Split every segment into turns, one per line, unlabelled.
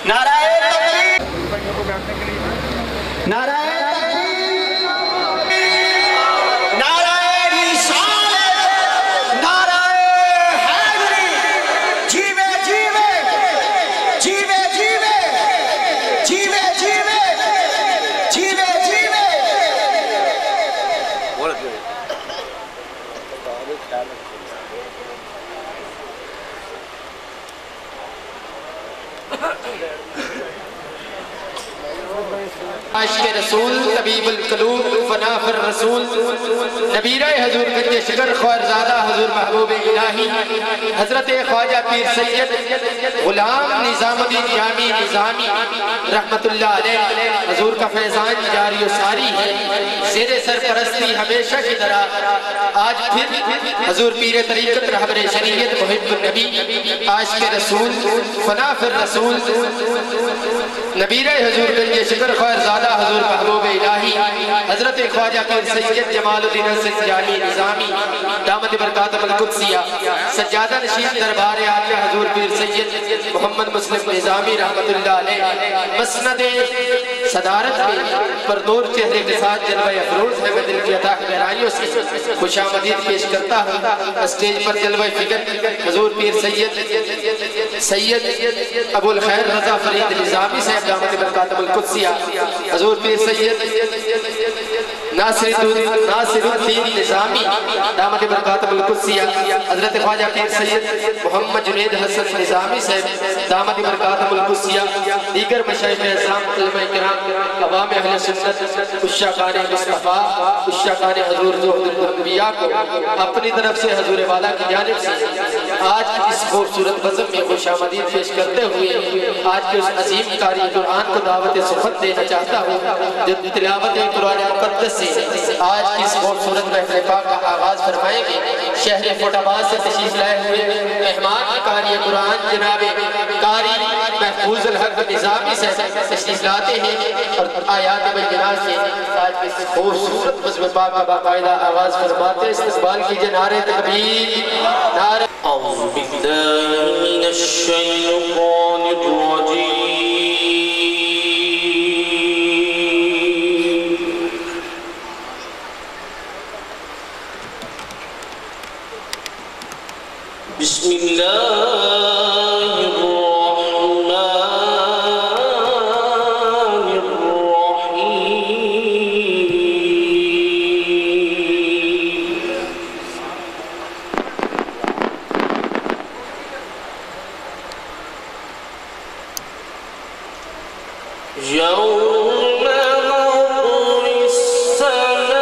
نعرہ تکبیر، نعرہ تکبیر، نعرہ رسالت، نعرہ حیدری، جیوے جیوے، جیوے جیوے، جیوے جیوے، جیوے جیوے. عاشق رسول طبیب القلوب فناف الرسول نبیرہ حضور گنج شکر خوارزادہ حضور محبوب الہی حضرت خواجہ پیر سید غلام نظام الدین جامی نظامی رحمت اللہ علیہ حضور کا فیضان جاری و ساری ہے. زیر سرپرستی ہمیشہ کی طرح آج پھر حضور پیر طریقت رہبر شریعت محب النبی عاشق رسول فناف الرسول نبیرہ حضور گنج شکر خوارزادہ حضور محبوب الہی حضرت خواجہ پیر سید جمال الدین حسن جامی نظامی دامت برکاتہ القدسیہ سجادہ نشین دربار آقا حضور پیر سید محمد مسلم نظامی رحمت اللہ علیہ مسند صدارت میں پر نور چہرے کے ساتھ جلوہ افروز ہے. میں دل کی عطا گہرائیوں سے خوش آمدید پیش کرتا ہوں. اسٹیج پر جلوہ فکر حضور پیر سید ابو الخیر رضا فرید نظامی صاحب دامت برکاتہ القدسیہ حضور پیر سید ناصر الدین نظامی دامت برکاتہ القدسیہ حضرت خواجہ پیر سید محمد جنید حسن نظامی صاحب دامت برکاتہ القدسیہ دیگر مشائخ اعظام علماء کرام عوام اہل سنت عشاقان مصطفیٰ عشاقان حضور زہد الانبیاء کو اپنی طرف سے حضور والا کی جانب سے آج اس خوبصورت بزم میں خوش آمدید پیش کرتے ہوئے آج کے اس عظیم قاری قرآن کو دعوت صحبت دینا چاہتا ہوں جو تلاوت قرآن مقدس سے آج کی اس خوبصورت محفل پاک کا آغاز فرمائیں گے. شہر فوٹ آباد سے تشریف لائے ہوئے مہمان قاری قرآن جناب قاری محفوظ الحق نظامی سے تشریف لاتے ہیں اور آیات بینات سے آج کی اس خوبصورت بزم پاک کا باقاعدہ آغاز فرماتے ہیں. استقبال کیجئے نعرہ تکبیر، نعرہ
اعوذ باللہ من الشیطان الرجیم بسم اللہ الرحمن الرحیم. یوم نطوی السماء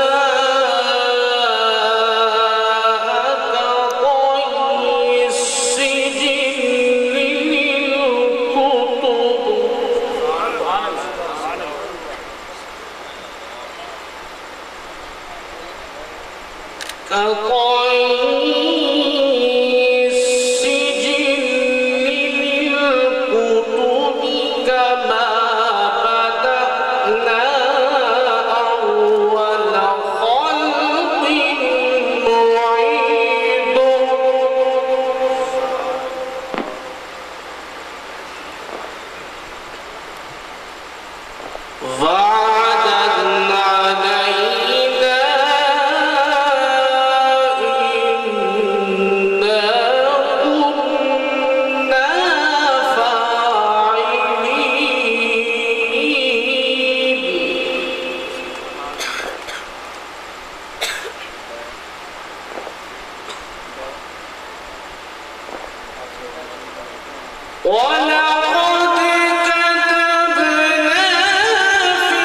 كطي السجل للكتب كما بدأنا أول خلق نعيده وعدا علينا إنا كنا فاعلين. ولقد كتبنا في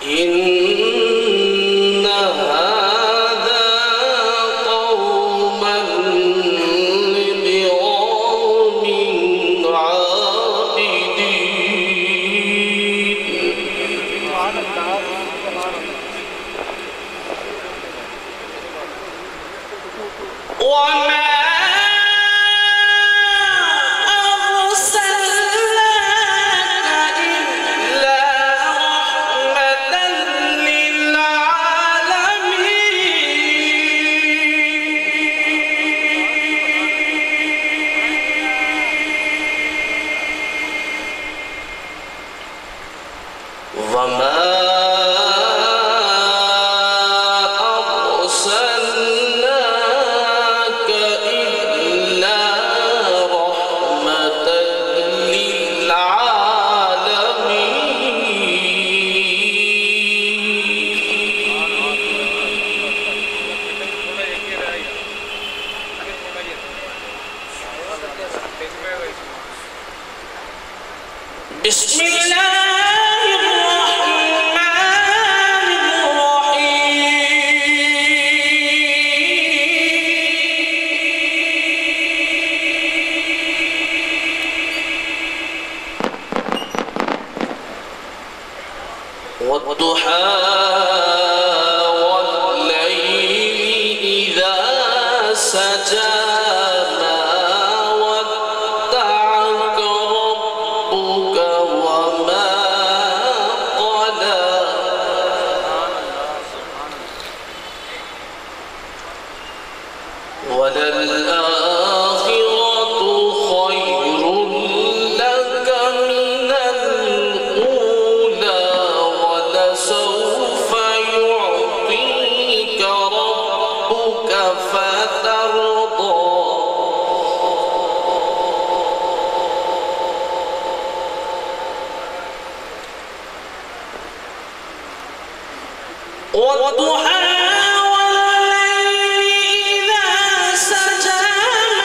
إن هذا قوما لضرام عابدين وما بسم الله الرحمن الرحيم والضحى والليل إذا سجى والضحى والليل إذا سجى ما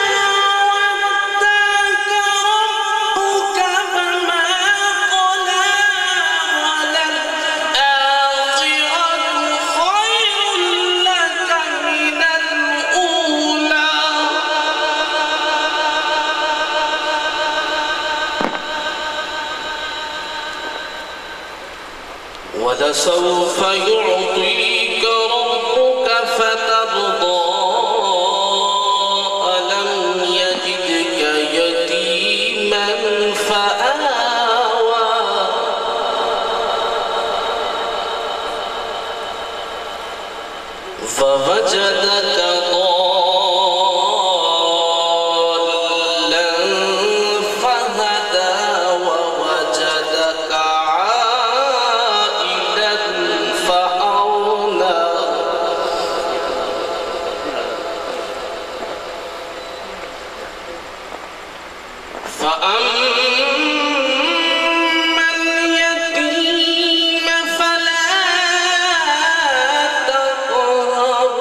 ودعك ربك فما قلى وللآخرة خير لك من الأولى ولسوف يعطيك ربك فترضى ألم يجدك يتيما فآوى فوجدك ضالا فهدى ووجدك فأما اليتيم فلا تقهر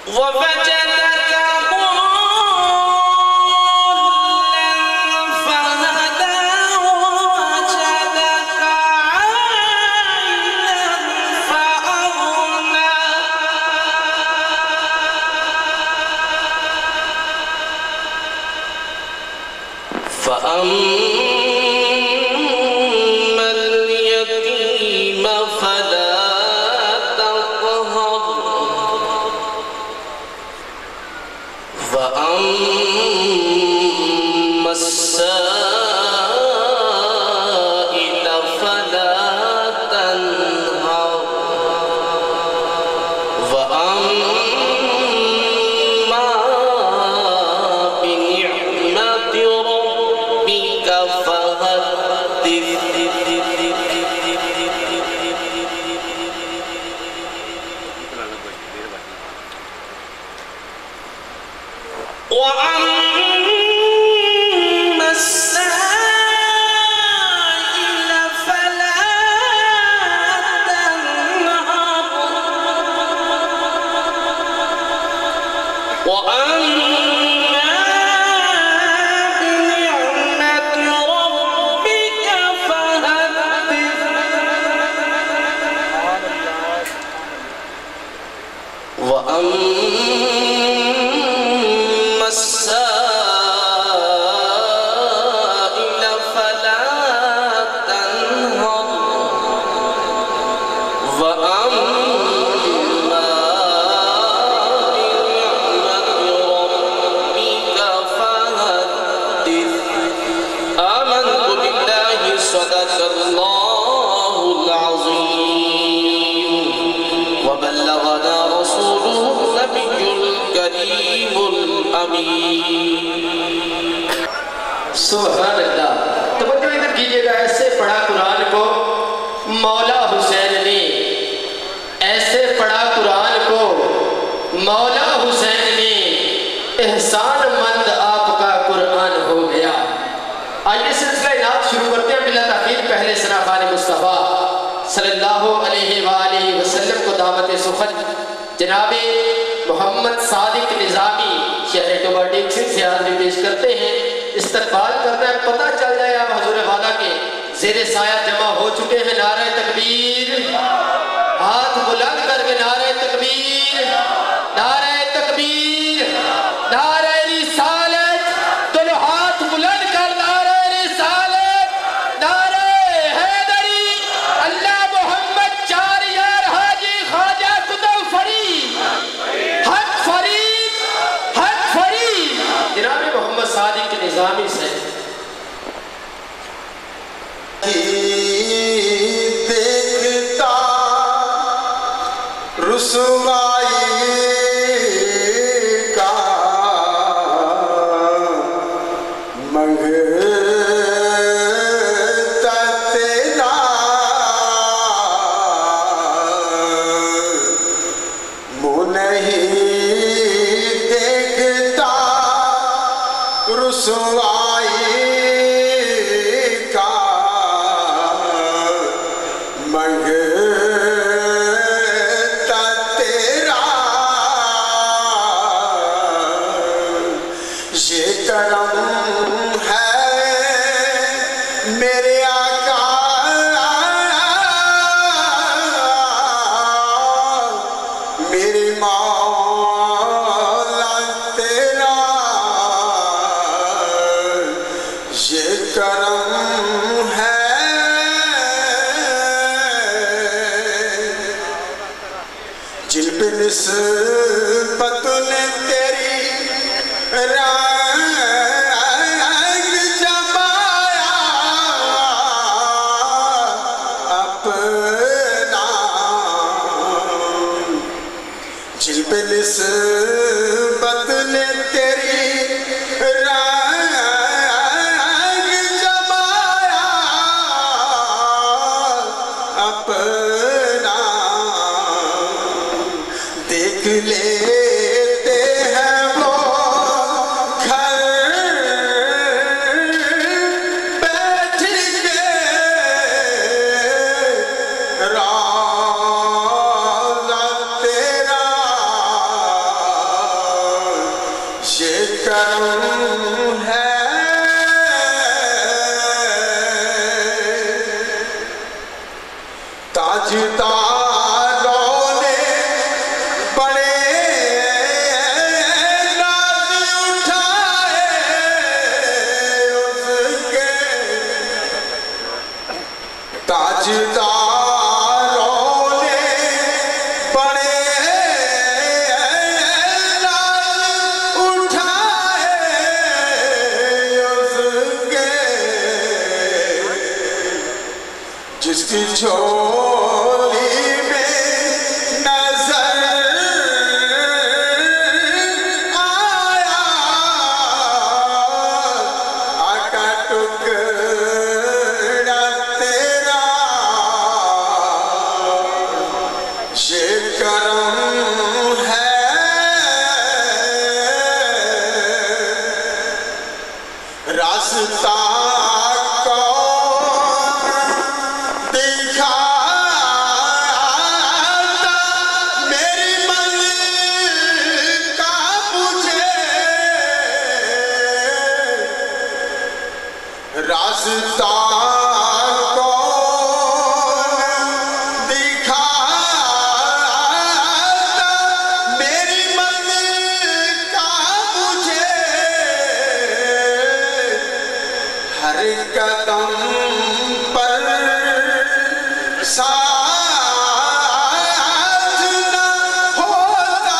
ووجدك ضالا فهدى ووجدك عائلا فأغنى فأما اليتيم فلا تقهر وأما السائل فلا تنهر وأما بنعمة ربك فحدث وأما السائل فلا تنهر وأما الكريم الأمين.
سبحان اللہ. توجہ ادھر کیجئے گا. ایسے پڑھا قرآن کو مولا حسین نے، ایسے پڑھا قرآن کو مولا حسین نے، احسان مند آپ کا قرآن ہو گیا. آئیے سلسلہ نعت شروع کرتے ہیں بلا تاخیر. پہلے ثنا خوان مصطفیٰ صلی اللہ علیہ وآلہ وسلم کو دعوت سخن جناب محمد صادق نظامی شہر ٹوبہ ڈیکسن سے حاضری پیش کرتے ہیں. استقبال کرنا ہے. پتہ چل جائے آپ حضور والا کے زیر سایہ جمع ہو چکے ہیں. نعرہ تکبیر. ہاتھ بلند کر کے نعرہ تکبیر، نعرہ تکبیر، نعرہ رسالت. دونوں ہاتھ بلند کر نعرہ رسالت، نعرہ حیدری. اللہ محمد چار یار حاجی خواجہ کتب فرید، حق فرید، حق فرید. جناب محمد صادق نظامی سے
دیکھتا رسوائی کا منگتا تیرا منہ نہیں دیکھتا رسوائی کا منگتا تیرا یہ کرم ہے میرے آقا میرے مولا تیرا یہ کرم ہے جن پہ نسبت نے تیری رنگ جمایا اپنا، جن پہ نسبت نے تیری رنگ جمایا اپنا، دیکھ لیتے ہیں وہ گھر بیٹھ کے روضہ تیرا یہ کرم ہے. تاجداروں نے بڑے ناز اٹھائے اس کے، تاجداروں نے بڑے ناز اٹھائے اس کے، جس کی جھولی میں نظر آیا آقا ٹکڑا تیرا یہ کرم ہے. راستہ راستہ کون دکھاتا میری منزل کا مجھے، ہر قدم پر ساتھ نہ ہوتا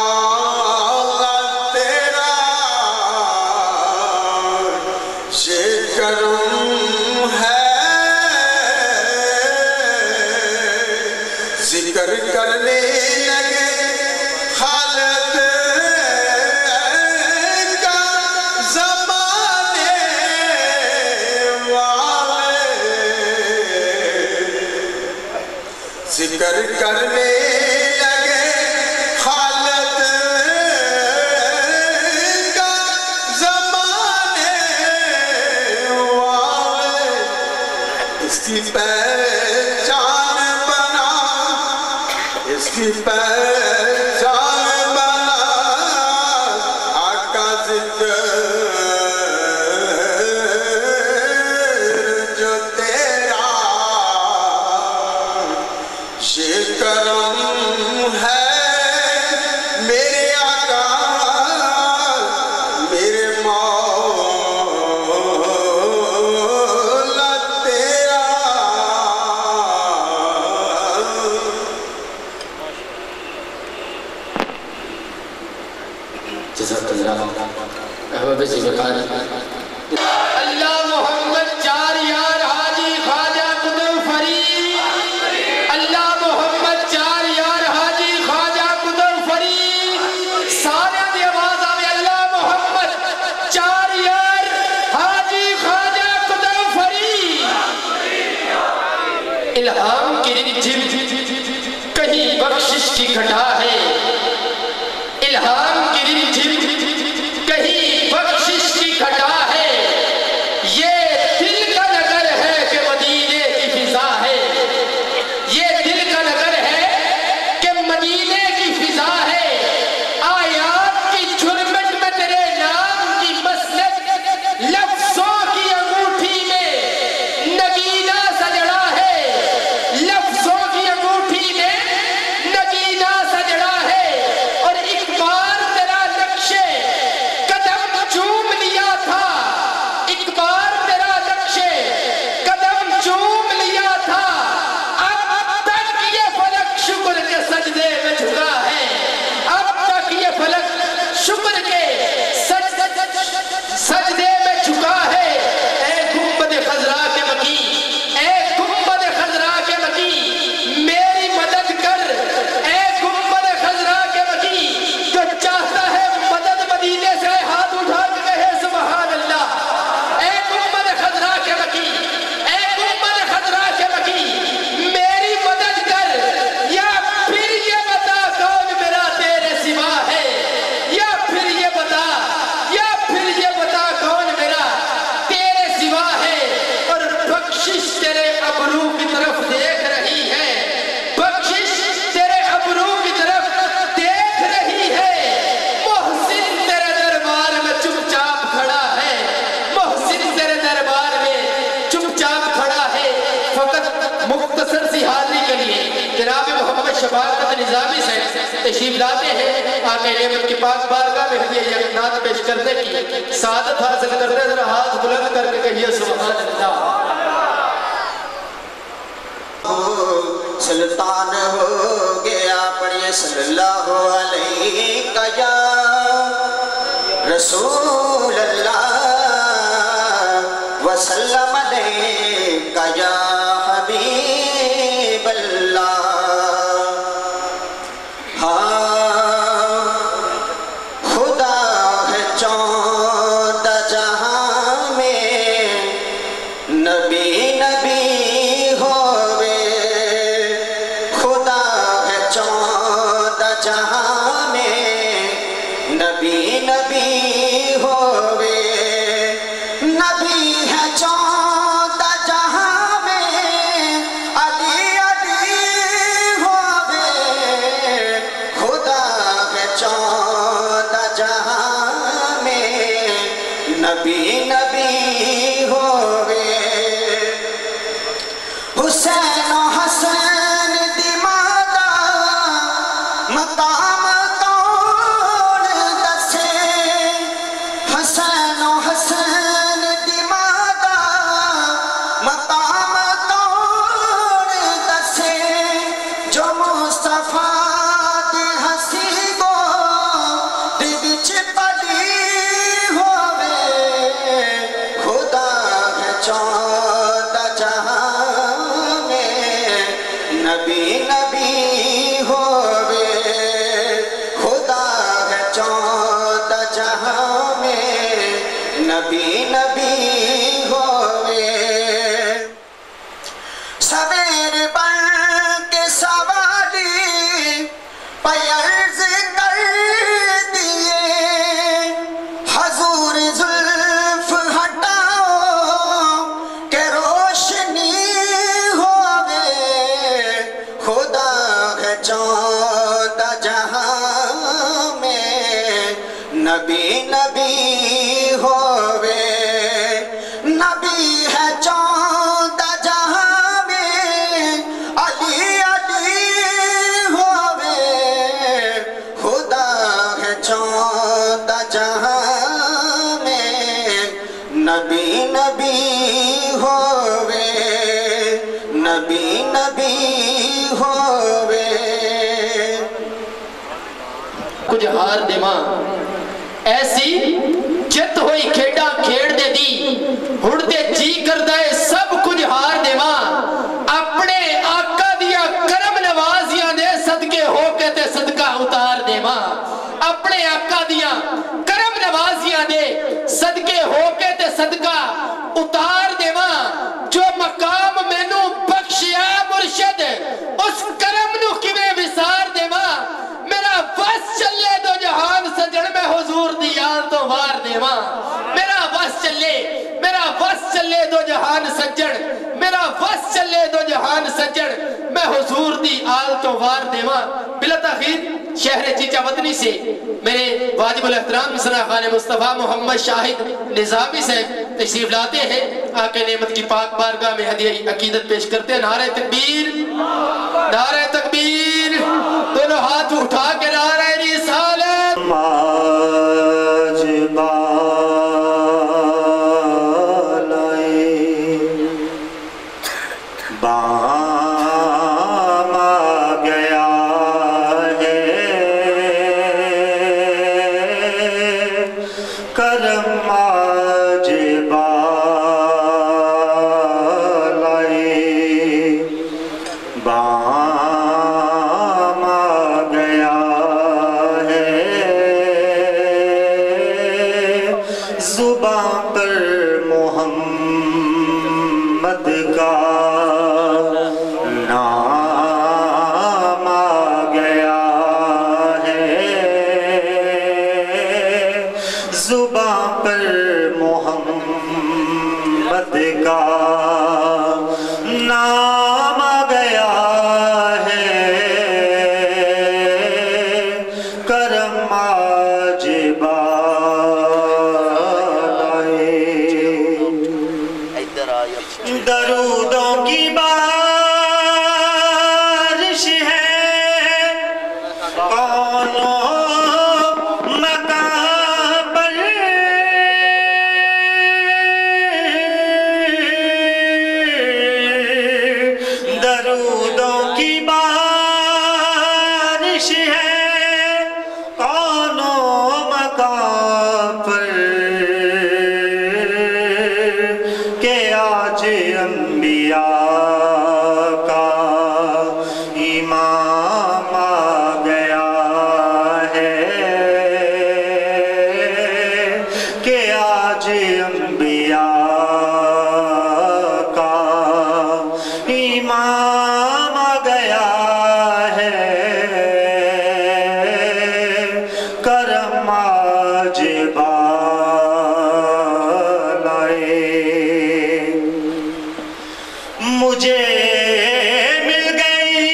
اجالا تیرا یہ کرم ہے. ذکر کر کرنے لگے خالد کا زمانے والے ذکر کرنے لگے خالد کا زمانے والے اس کی پہچان بنا اس کی پہچان بنا آقا ذکر جو تیرا یہ کرم ہے میرے آقا میرے مولا تیرا
جزاک اللہ احباب ذکر اللہ محمد چار یار حاجی خواجہ قطب فرید اللہ محمد چار یار حاجی خواجہ قطب فرید سارے دی آواز آوے اللہ محمد چار یار حاجی خواجہ قطب فرید الہام کی رجب کہیں بخشش کی گھٹا ہے الہام کی رجب کہیں بخشش کی گھٹا ہے یہ دل کا نگر ہے کہ مدینے کی فضا ہے یہ دل کا نگر ہے کہ مدینے کی فضا ہے آیات کی جھرمٹ میں تیرے نام کی مسند لفظوں کی انگوٹھی میں نگینہ سجڑا ہے لفظوں کی انگوٹھی میں نگینہ سجڑا ہے اور ایک بار تیرا نقشے قدم چوم لیا تھا ایک بار تیرا نقشے قدم چوم لیا تھا اب تک یہ فلک شکر کے سجدے میں جھکا ہے اب تک یہ فلک شکر کے سجدے میں جھکا ہے اے گنبد خضرا کے مکی اے گنبد خضرا کے مکی میری مدد کر اے گنبد خضرا کے مکی جو چاہتا ہے مدد مدینے سے ہاتھ اٹھا کے کہے سبحان اللہ اے گنبد خضرا کے مکی اے گنبد خضرا کے مکی میری مدد کر یا پھر یہ بتا کون میرا تیرے سوا ہے یا پھر یہ بتا کون میرا تیرے سوا ہے اور بخشش تیرے ابرو کی طرف دیکھ رہی ہے بخشش تیرے ابرو کی طرف دیکھ رہی ہے محسن تیرے دربار میں چپ چاپ کھڑا ہے محسن تیرے دربار میں چپ چاپ کھڑا ہے فقط مختصر سی حاضری کے لیے جناب محمد شفاعت نظامی سے تشریف لاتے ہیں آقا نعمت کی پاک بارگاہ میں ہدیہ یقینات پیش کرنے کی سعادت حاصل کرتے ذرا ہاتھ بلند کر کے کہیے سبحان اللہ
سلطان ہو گیا پڑھئے صلی اللہ علیہ یا رسول اللہ وسلم علیہ یا حبیب اللہ خدا ہے چودہ جہاں میں نبی نبی ہووے خدا ہے چودہ جہاں میں نبی نبی ہووے نبی ہے چودہ جہاں میں علی علی ہووے خدا ہے چودہ جہاں میں نبی نبی ہووے حسین و حسین دی مادا مقام کون دسے حسین و حسین دی مادا مقام کون دسے جو مصطفیٰ دی ہنسی گو دی بچ پلی ہووے خدا ہے چودہ جہاں میں نبی نبی ہو نبی نبی ہووے نبی ہے چاند جہاں میں علی علی ہووے خدا ہے چاند جہاں میں نبی نبی ہووے نبی نبی ہووے
کچھ ہار دیواں ایسی جت ہوئی کھیڑا کھیڑ دے دی ہڑ دے جی کردہ سب کچھ ہار دیواں اپنے آقا دیا کرم نوازیاں دے صدقے ہو کے تے صدقہ اتار دیواں اپنے آقا دیا کرم نوازیاں دے صدقے ہو کے تے صدقہ اتار دیواں جو مقام مینوں بخشیا مرشد اس کرم نو کیویں وسار دیواں میرا بس چلے دو جہان سجن میں حضور دی یاد تو وار دیواں میرا بس چلے دو جہان سجن میرا بس چلے دو جہان سجن میں حضور دی آل تو وار دیواں بلا تاخیر شہر چیچا وطنی سے میرے واجب الاحترام مصرع خان مصطفیٰ محمد شاہد نظامی صاحب تشریف لاتے ہیں آقا نعمت کی پاک بارگاہ میں ہدیہ عقیدت پیش کرتے ہیں نعرہ تکبیر دونوں ہاتھ اٹھا کے نعرہ رسالت
ماج بالائے بام آ گیا ہے کرم ماج بالائے بام آ گیا ہے زباں پر محمد کا نام آ گیا ہے زباں پر محمد کا نام آ گیا ہے کرم آج بالائے درودوں کی بارش ہے کونوں مکان پر درودوں کی بارش ہے کونوں مکان پر کہ آج انبیاء کا امام آ گیا ہے کہ آج انبیاء کا امام آ گیا ہے کرم آج بالائے مجھے مل گئی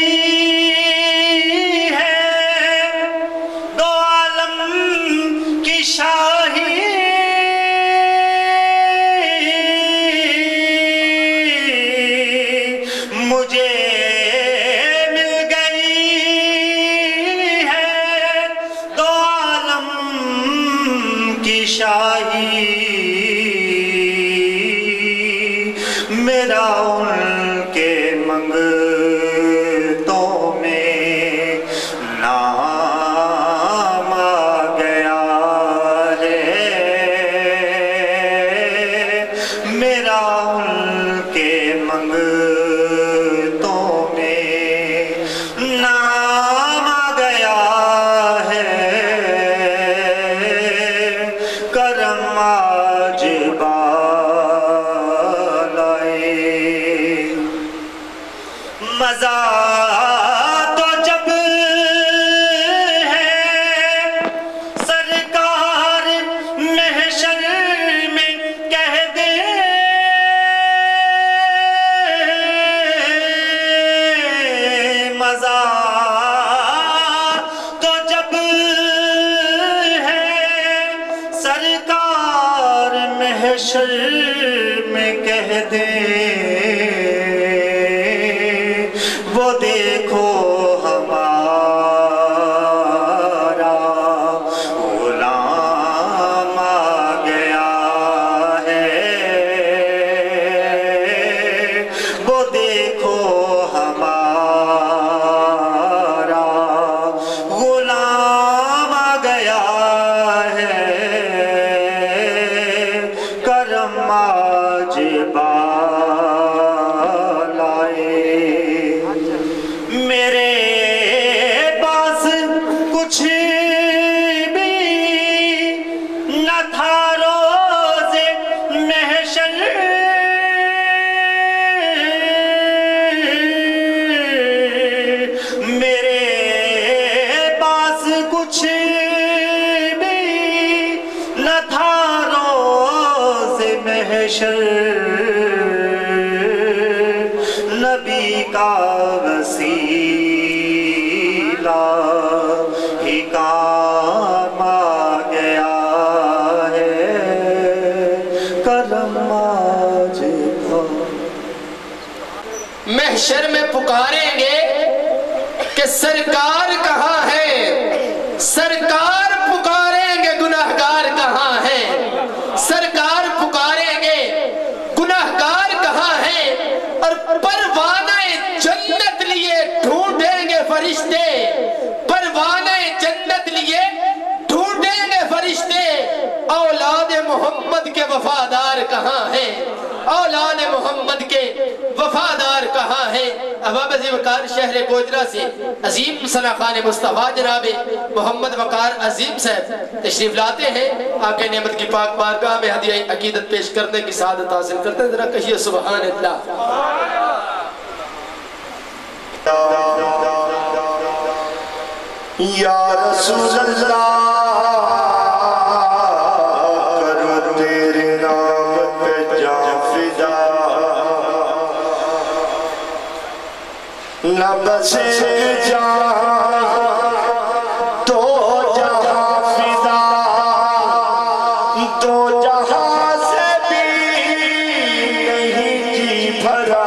ہے دو عالم کی شاہی مجھے مل گئی ہے دو عالم کی شاہی میرا ان کے منگتوں میں نام آ گیا ہے میرا ان کے منگتوں میں نام آ گیا ہے کرم
محشر میں کہہ دیں وہ دیکھو ہمارا غلام آ گیا ہے، وہ دیکھو ہمارا غلام آ گیا ہے، کرم آج بالائے۔ میرے پاس کچھ بھی نہ تھا روز محشر، میرے پاس کچھ بھی نہ تھا روز محشر، نبی کا وسیلہ ہی کام آ گیا ہے، کرم آج
محشر میں پکاریں گے کہ سرکار کہاں ہے، سرکار پکاریں گے گناہگار کہاں ہے، سرکار پکاریں گے گناہگار کہاں ہے، اور پروانہ جنت لیے ڈھونڈیں گے فرشتے، پروانہ جنت لیے ڈھونڈیں گے فرشتے، اولاد محمد کے وفادار کہاں ہیں، اولاد محمد کے وفادار کہاں ہیں۔ احباب عزیز وقار شہر گوجرہ سے عظیم ثناخان مصطفیٰ جناب محمد وقار عظیم صاحب تشریف لاتے ہیں، آقا نعمت کی پاک بارگاہ میں ہدیہ عقیدت پیش کرنے کی سعادت حاصل کرتے ہیں۔ ذرا کہیے سبحان اللہ۔
یا رسول اللہ کرو تیرے نام پہ جان فدا، نہ بسے جان تو جہاں فدا، تو جہاں سے بھی نہیں جی بھرا،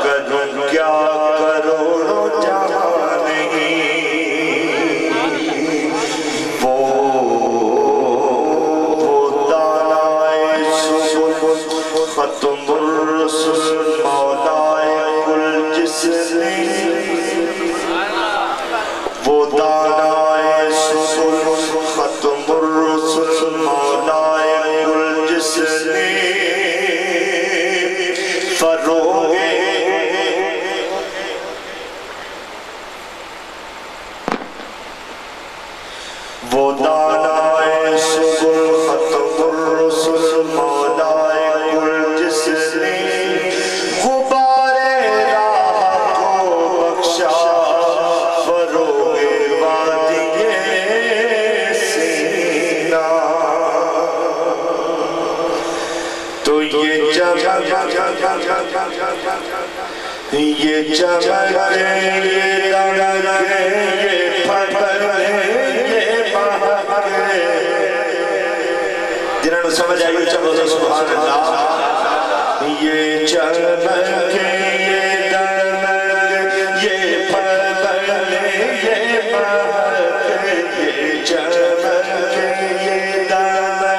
کروں کیا کروڑوں جہاں نہیں، وہ دانائے سبل ختم الرسل مولائے کل جس نے، وہ دانائے سبل ختم الرسل مولائے کل جس نے، فروغ وہ دانائے سبل ختم الرسل مولائے کل جس نے، غبار راہ کو بخشا فروغ وادی سینا، تو یہ چمک یہ چمکے یہ دمکے یہ پھپھرے یہ مہکے، جنہوں نے سمجھ آئی چمکے سبحان اللہ، یہ چمکے یہ دمکے یہ پھپھرے یہ مہکے، یہ چمکے یہ دمکے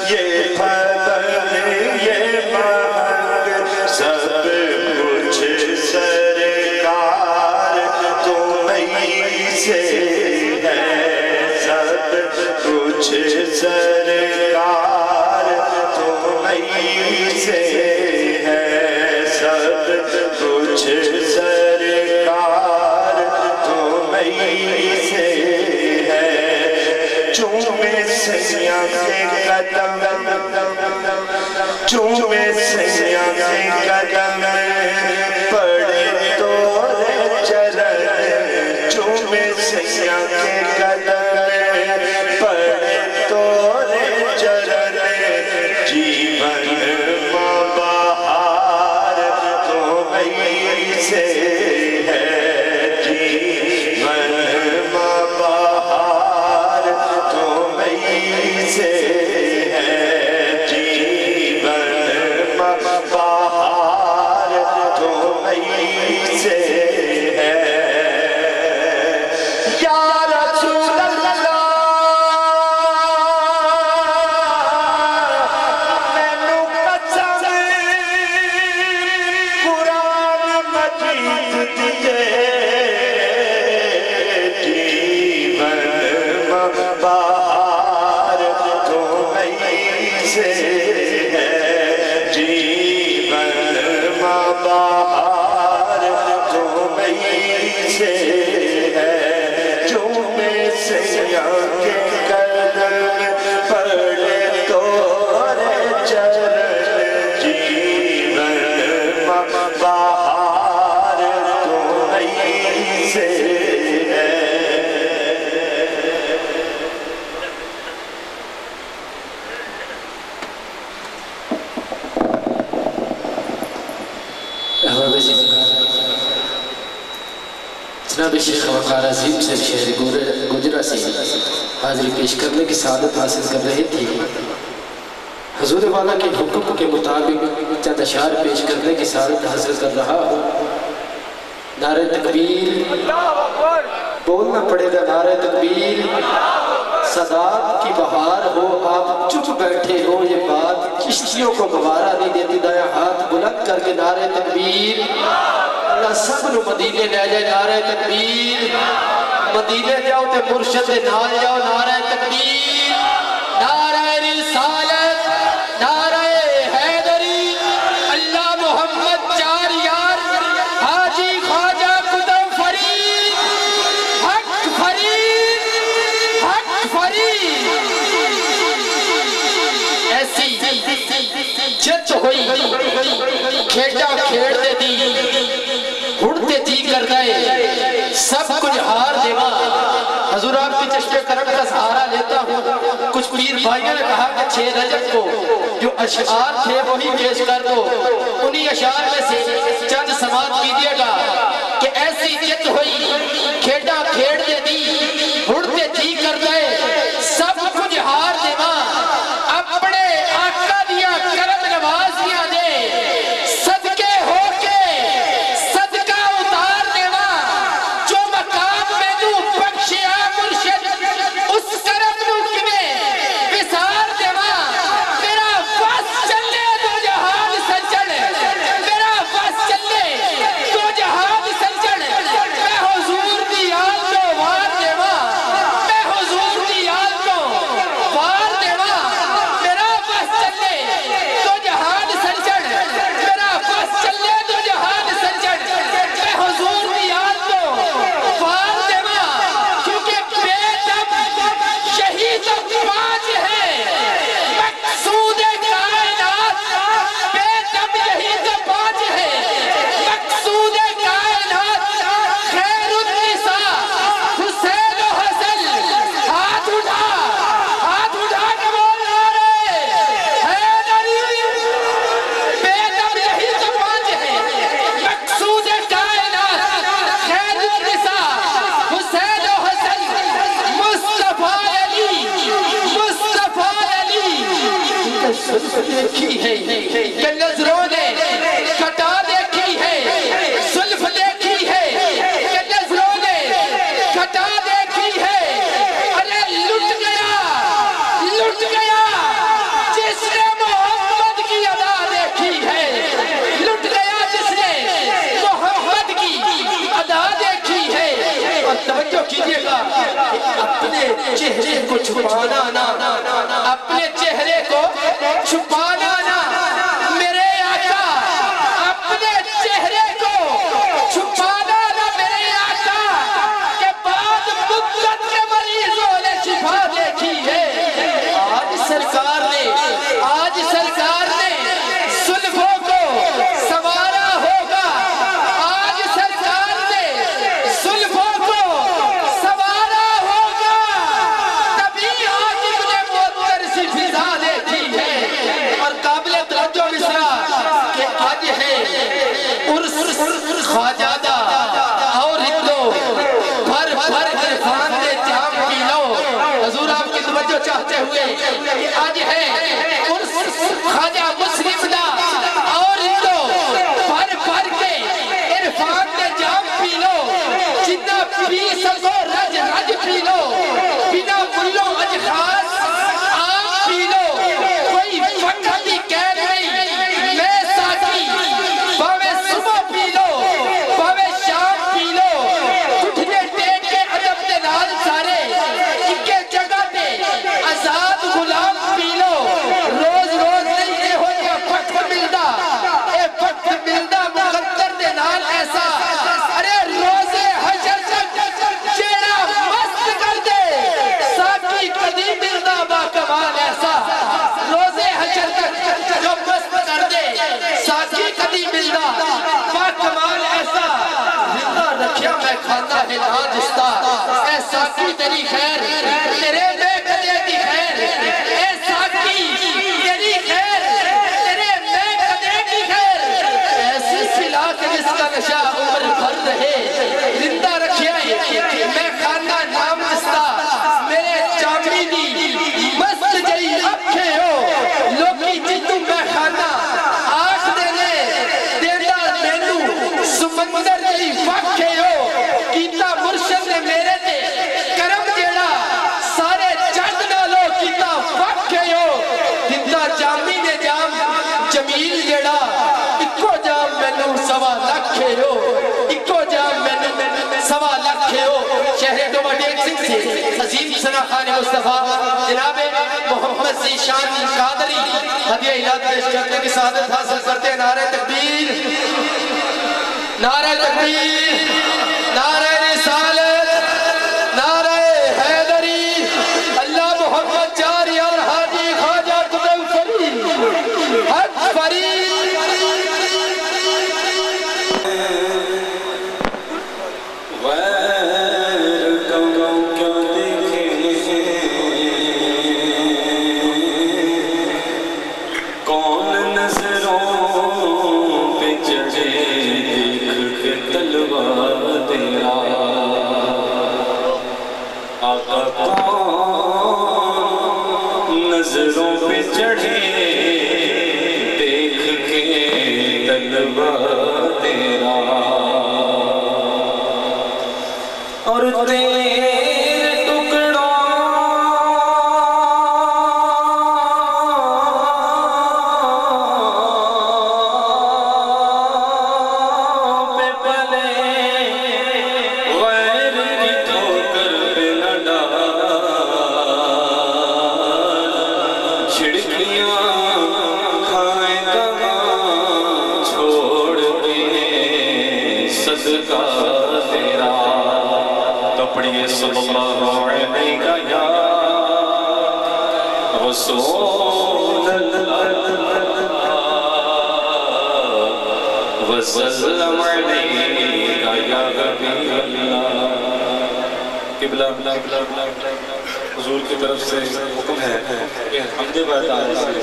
یہ پھپھرے یہ مہکے، سب کچھ سرکار تمہیں سے ہے، سب کچھ سرکار تمہیں سے ہے، سب کچھ سرکار تمہیں سے ہے، چونکہ بہار تمہیں سے ہے جیون بہار تمہیں سے ہے جو میں سے کے قدم پڑے تو چرن جیون بہار تمہیں سے ہے
جناب شیخ وقار عظیم سے شہر گجرہ سے حاضری پیش کرنے کی سعادت حاصل کر رہے تھے حضور والا کے حکم کے مطابق چند اشعار پیش کرنے کی سعادت حاصل کر رہا ہوں نعرہ تکبیر بولنا پڑے گا نعرہ تکبیر صدات کی بہار ہو آپ چپ بیٹھے ہو یہ بات چشتیوں کو گوارا نہیں دیتی دایا ہاتھ بلند کر کے نعرہ تکبیر اللہ سب نو مدینے لے جائے نعرہ تکبیر مدینے جاؤ تے مرشد نال جاؤ نعرہ تکبیر نعرہ رسالت نعرہ حیدری اللہ محمد چار یار حاجی خواجہ قطب فرید حق فرید حق فرید ایسی جت ہوئی کھیٹا کھیڑ دے دی اڑتے جی کر دائے سب کچھ ہار دیوا حضور آپ کی چشم کرم کا سہارا لیتا ہوں کچھ پیر بھائیوں نے کہا کہ 6 رجب کو جو اشعار تھے وہی پیش کر دو انہی اشعار میں سے چند سماعت کیجئے گا کہ ایسی جت ہوئی کھیٹا کھیڑ دے دی اڑتے جی کر دائے سب کچھ ہار دیوا اپنے آقا دیا کرم نوازیاں دے صدقے ہو کے صدقہ اتار دیوا جو مقام میں نو بخشیا مرشد اس کرم نو کمیں وسار دیوا میرا بس چلے تو جہاد سنجڑ میرا بس چلے تو جہاد سنجڑ میں حضور دی آل کو وار دیوا میں حضور دی آل کو وار دیوا میرا بس چلے تو جہاد سنجڑ میرا بس چلے تو جہاد سنجڑ میں حضور دی آل کو وار دیوا کیونکہ بے دم شہید پانچ ہے مقصود کائنات بے دم شہید پانچ ہے مقصود کائنات خیر النساء حسین و حسن ہاتھ اٹھا کے بول رہے حیدری بے دم شہید پانچ ہے مقصود کائنات خیر النساء حسین و حسن مصطفیٰ علی سلف دیکھی ہے کہ نظروں نے کٹا دیکھی ہے سلف دیکھی ہے کہ نظروں نے کٹا دیکھی ہے ارے لٹ گیا جس نے محمد کی ادا دیکھی ہے لٹ گیا جس نے محمد کی ادا دیکھی ہے اور توجہ کیجئے گا اپنے چہرے کو چھپانا نہ اپنے چہرے کو چھپانا نہ میرے آقا اپنے چہرے کو چھپانا نہ میرے آقا کے بعد مدت کے مریضوں نے شفا دیکھی ہے آج سرکار نے سلفوں کو سوارا ہوگا آج سرکار نے سلفوں کو سوارا ہوگا تبھی آج ابن معطر سے خانہ ہے ناجستہ، اے ساقی تیری خیر، تیرے بے قدے کی خیر، اے ساقی تیری خیر، تیرے بے قدے کی خیر، ایسی سلا کہ جس کا نشہ عمر بھر رہے، زندہ رکھے میں خانہ نام جستہ، میرے جامی دی مست جئی اکھے ہو، لوکی جتوں میں خانہ آٹھ دینے دینا مینو سمندر جئی واقعے ہو، کیتا مرشد نے میرے تے کرم جیڑا سارے جگ نالو کیتا واقعے ہو، دندہ جامی نے جام جمیل جیڑا اکو جام مینو سوا لکھے ہو، اکو جام مینو سوا لکھے ہو۔ شہر ڈوبا ڈیک سنگھ سے عظیم ثنا خان مصطفیٰ جناب محمد ذیشان قادری ہدیہ الہی پیش کرنے کی سعادت حاصل کرتے ہیں۔ نعرہ تکبیر، نعرہ تکبیر، نعرہ رسالت، نعرہ حیدری، اللہ محمد جاری اور حاجی خواجہ قدم فرید حق فرید۔
نظروں پہ چڑھے دیکھ کے تلوہ تیرا، اور تیرے ٹکڑوں پہ پلے غیر کی ٹھوکر پہ نہ ڈال، چھڑکیاں کھائیں کہاں چھوڑ کے صدقہ تیرا۔ تو پڑھئے صلی اللہ علیہ یا رسول اللہ وسلم علیہ یا حبیب اللہ۔ قبلہ حضور کی طرف سے حکم ہے کہ حمد بعد آئے سے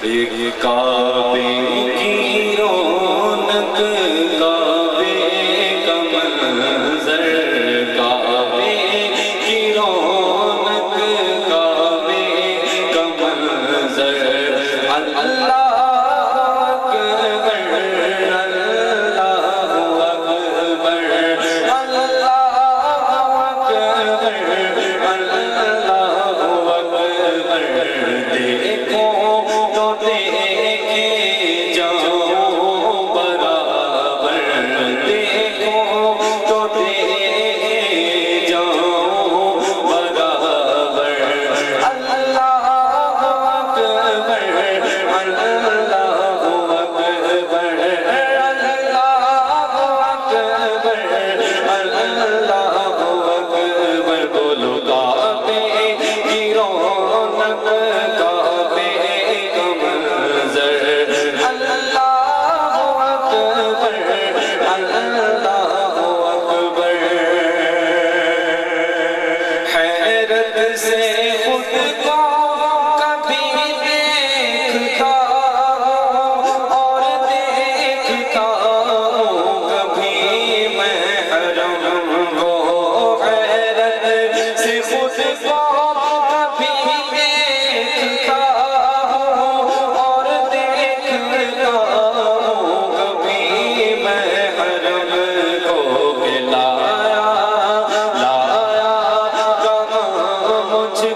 یہ کعبے کی رونق، کعبے کا منظر، کعبے کی رونق، کعبے کا منظر، اللہ مجھے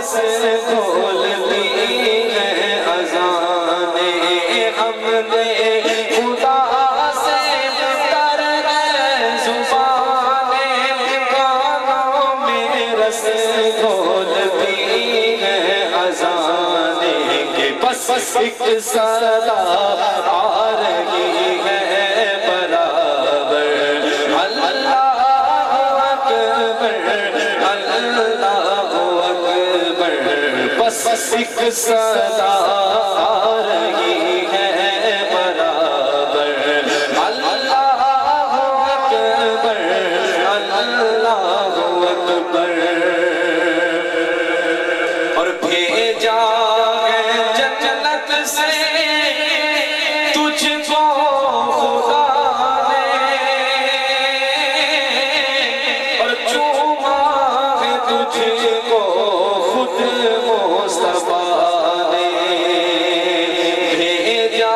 بس کھولتی ہے اذانے حمد خدا سے تر ہے زبانیں کانوں میں رس کھولتی ہے اذانے کے بس ایک صدا آ رہی ہے برابر اللہ اکبر اللہ اکبر بس ایک صدا آ رہی ہے برابر اللہ اکبر اللہ اکبر اور بھیجا ہے جنت سے تجھ کو خدا نے اور چوما ہے تجھ کو خود مصطفیٰ نے بھیجا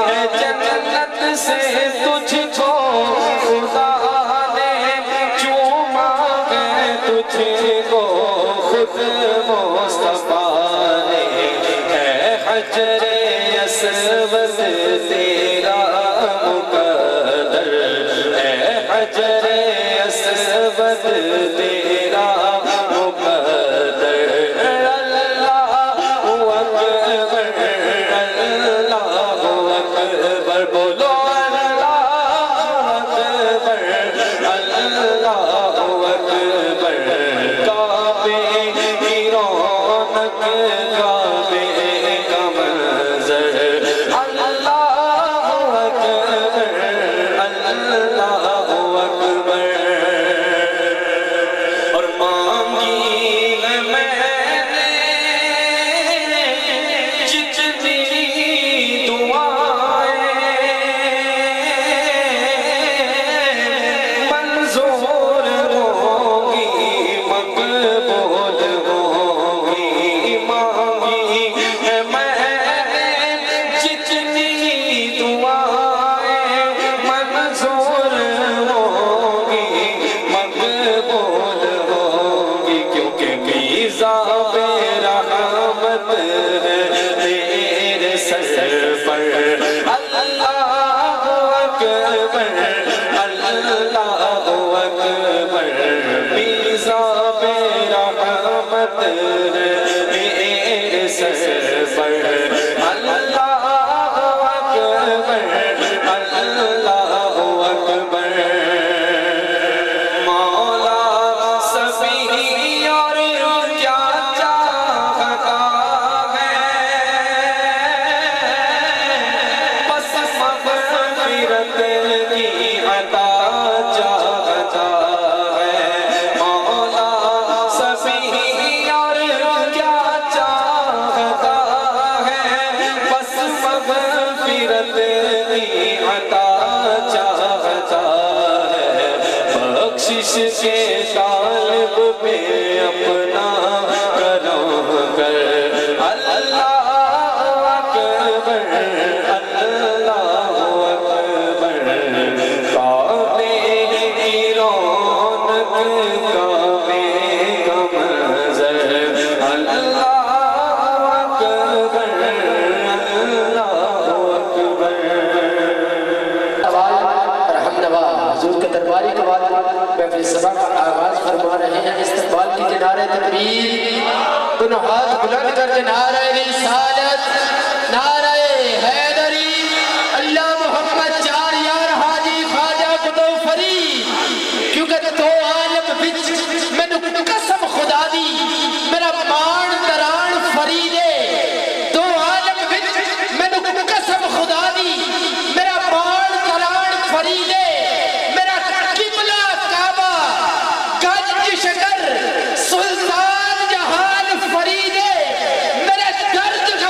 ہے جنت سے تجھ کو خدا نے چوما ہے تجھ کو خود مصطفیٰ نے ہے حجر اسود تیرا مقدر ہے حجر اسود تیرا مقدر اللہ اکبر اللہ اکبر بولو اللہ اکبر اللہ اکبر کعبے کی رونق کعبے کا منظر اللہ اکبر اللہ اکبر اور مانگی ہے میں نے جتنی دعائیں منظور ہوں گی مقبول ہوں گی مانگی ہے میں نے جتنی دعائیں منظور ہوں گی مقبول ہوں گی کیونکہ میزاب رحمت ہے تیرے سر پر اللہ اکبر اللہ اکبر میزاب رحمت ہے تیرے سر پر اللہ اکبر اللہ اکبر مولا سبھی اور کیا چاہتا ہے بس مغفرت کی عطا چاہتا ہے مولا سبھی اور کیا چاہتا ہے بس مغفرت کی عطا چاہتا ہے بخشش کے طالب میں اپنا کرم کر اللہ اکبر اللہ اکبر کعبے کی رونق کعبے کا منظر اللہ اکبر اللہ اکبر
اور ہم نوا حضور کے درباری کے بعد محفل سبا کا آغاز فرما رہے ہیں استقبال کی جنارہ تکبیر دونوں ہاتھ بلند کر کے نعرہ رسالت نعرہ حیدری اللہ محمد چار یار حاجی خواجہ قطب فرید کیونکہ تو عالم بچ میں قسم خدا دی میرا مان دران فریدے تو عالم بچ میں قسم خدا دی میرا مان دران فریدے میرا قبلہ کعبہ گنج شکر سلطان جہان فریدے میرے درد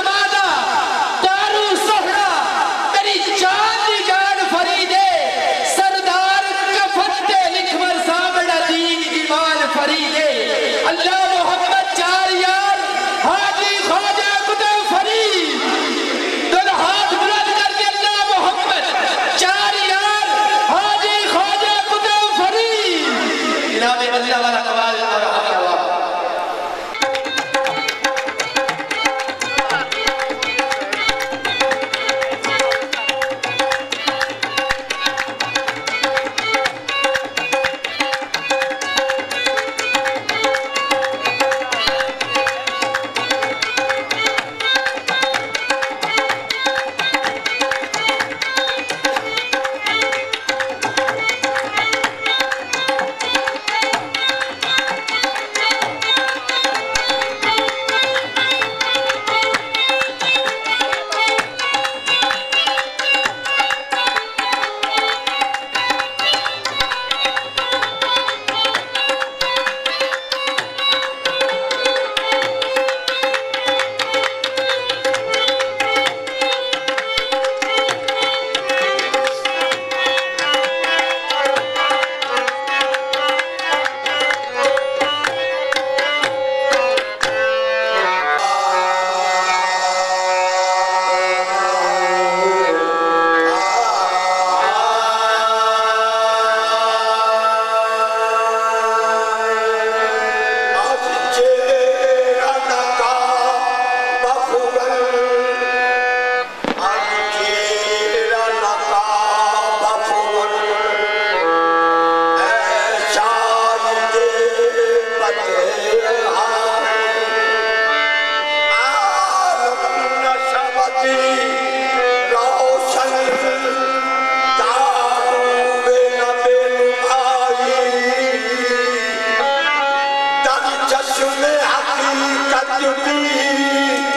سن حقیقت کی